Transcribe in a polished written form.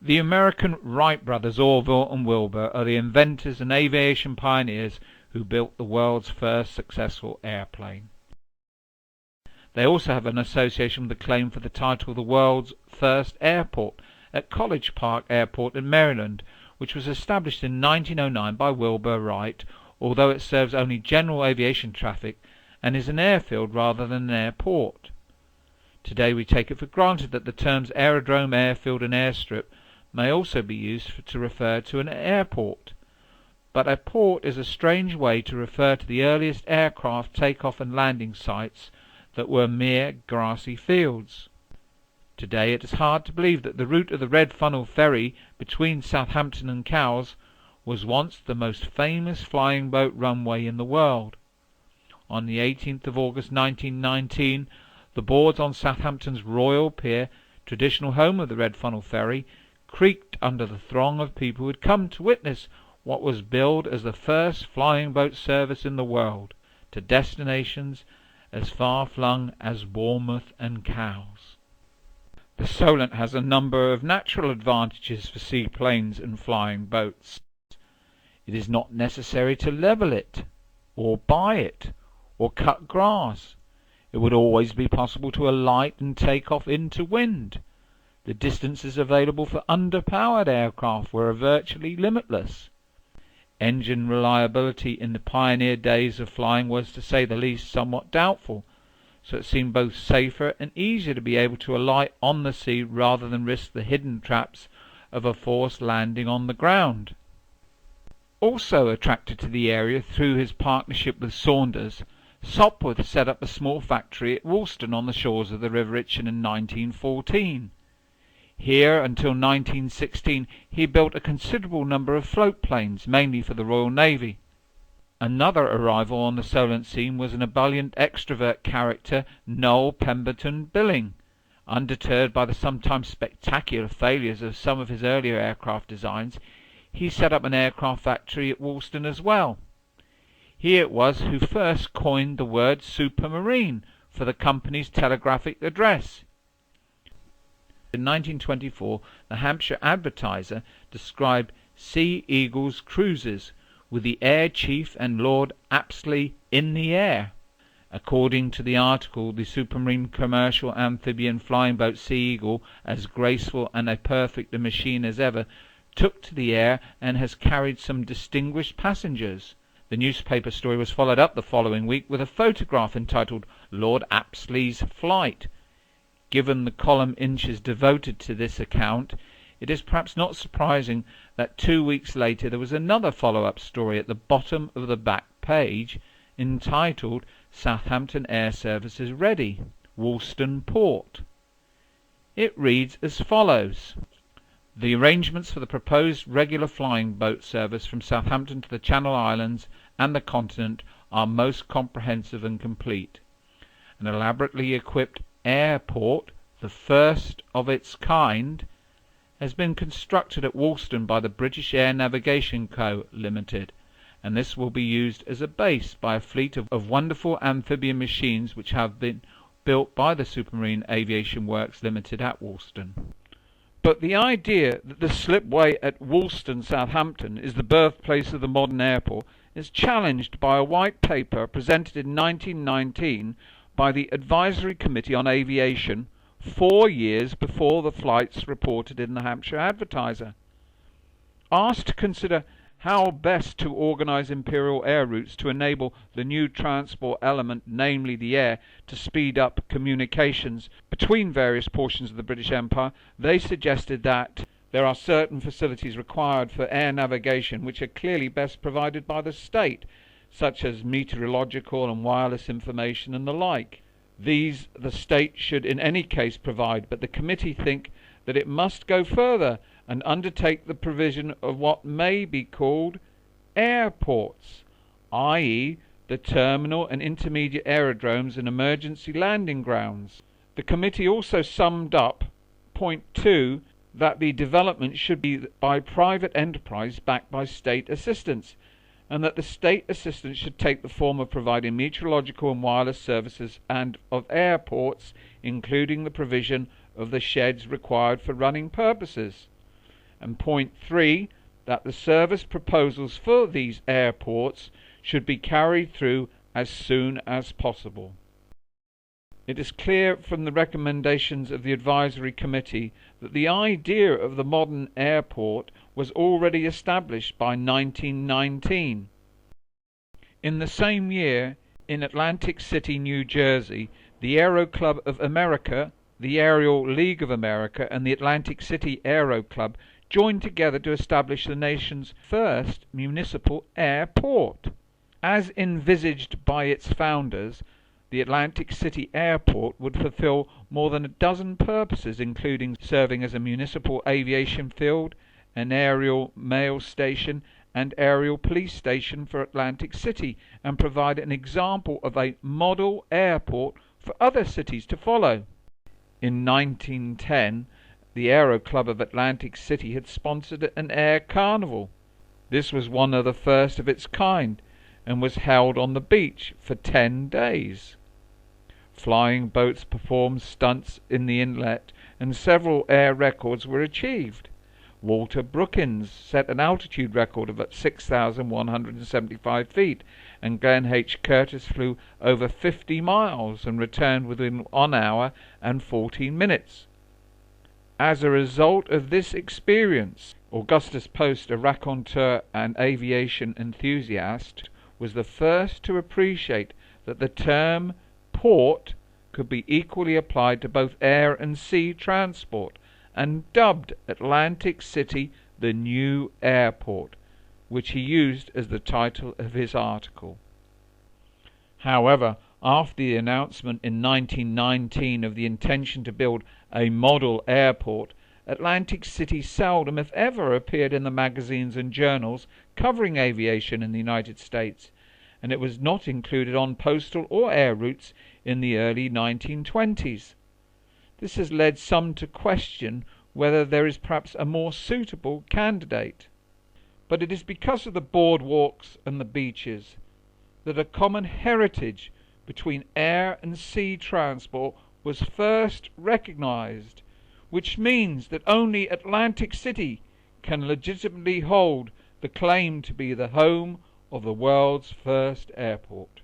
The American Wright brothers Orville and Wilbur are the inventors and aviation pioneers who built the world's first successful airplane. They also have an association with the claim for the title of the world's first airport at College Park Airport in Maryland, which was established in 1909 by Wilbur Wright, although it serves only general aviation traffic and is an airfield rather than an airport. Today we take it for granted that the terms aerodrome, airfield and airstrip may also be used to refer to an airport. But a port is a strange way to refer to the earliest aircraft takeoff and landing sites that were mere grassy fields. Today it is hard to believe that the route of the Red Funnel Ferry between Southampton and Cowes was once the most famous flying boat runway in the world. On the 18th of August 1919, the boards on Southampton's Royal Pier, traditional home of the Red Funnel Ferry, creaked under the throng of people who had come to witness what was billed as the first flying boat service in the world to destinations as far-flung as Bournemouth and Cowes. The Solent has a number of natural advantages for seaplanes and flying boats. It is not necessary to level it, or buy it, or cut grass. It would always be possible to alight and take off into wind. The distances available for underpowered aircraft were virtually limitless. Engine reliability in the pioneer days of flying was, to say the least, somewhat doubtful, so it seemed both safer and easier to be able to alight on the sea rather than risk the hidden traps of a forced landing on the ground. Also attracted to the area through his partnership with Saunders, Sopwith set up a small factory at Woolston on the shores of the River Itchen in 1914. Here, until 1916, he built a considerable number of float planes, mainly for the Royal Navy. Another arrival on the Solent scene was an ebullient extrovert character, Noel Pemberton Billing. Undeterred by the sometimes spectacular failures of some of his earlier aircraft designs, he set up an aircraft factory at Woolston as well. He it was who first coined the word supermarine for the company's telegraphic address. In 1924, the Hampshire Advertiser described Sea Eagle's cruises with the Air Chief and Lord Apsley in the air. According to the article, the supermarine commercial amphibian flying boat Sea Eagle, as graceful and a perfect a machine as ever, took to the air and has carried some distinguished passengers. The newspaper story was followed up the following week with a photograph entitled Lord Apsley's Flight. Given the column inches devoted to this account, it is perhaps not surprising that 2 weeks later there was another follow-up story at the bottom of the back page entitled Southampton Air Services Ready, Woolston Port. It reads as follows: The arrangements for the proposed regular flying boat service from Southampton to the Channel Islands and the continent are most comprehensive and complete. An elaborately equipped airport, the first of its kind, has been constructed at Woolston by the British Air Navigation Co. Limited, and this will be used as a base by a fleet of wonderful amphibian machines which have been built by the Supermarine Aviation Works Limited at Woolston. But the idea that the slipway at Woolston, Southampton, is the birthplace of the modern airport is challenged by a white paper presented in 1919 by the Advisory Committee on Aviation 4 years before the flights reported in the Hampshire Advertiser. Asked to consider how best to organise imperial air routes to enable the new transport element, namely the air, to speed up communications between various portions of the British Empire, they suggested that there are certain facilities required for air navigation which are clearly best provided by the state, such as meteorological and wireless information and the like. These the state should in any case provide, but the committee think that it must go further and undertake the provision of what may be called airports, i.e. the terminal and intermediate aerodromes and emergency landing grounds. The committee also summed up point 2 that the development should be by private enterprise backed by state assistance, and that the state assistance should take the form of providing meteorological and wireless services and of airports, including the provision of the sheds required for running purposes. And point 3, that the service proposals for these airports should be carried through as soon as possible. It is clear from the recommendations of the advisory committee that the idea of the modern airport was already established by 1919. In the same year, in Atlantic City, New Jersey, the Aero Club of America, the Aerial League of America, and the Atlantic City Aero Club joined together to establish the nation's first municipal airport. As envisaged by its founders, the Atlantic City Airport would fulfill more than a dozen purposes, including serving as a municipal aviation field, an aerial mail station, and aerial police station for Atlantic City, and provide an example of a model airport for other cities to follow. In 1910, the Aero Club of Atlantic City had sponsored an air carnival. This was one of the first of its kind, and was held on the beach for 10 days. Flying boats performed stunts in the inlet, and several air records were achieved. Walter Brookins set an altitude record of 6,175 feet, and Glenn H. Curtis flew over 50 miles and returned within 1 hour and 14 minutes. As a result of this experience, Augustus Post, a raconteur and aviation enthusiast, was the first to appreciate that the term port could be equally applied to both air and sea transport, and dubbed Atlantic City the new airport, which he used as the title of his article. However, after the announcement in 1919 of the intention to build a model airport, Atlantic City seldom, if ever, appeared in the magazines and journals covering aviation in the United States, and it was not included on postal or air routes in the early 1920s. This has led some to question whether there is perhaps a more suitable candidate. But it is because of the boardwalks and the beaches that a common heritage between air and sea transport was first recognized, which means that only Atlantic City can legitimately hold the claim to be the home of the world's first airport.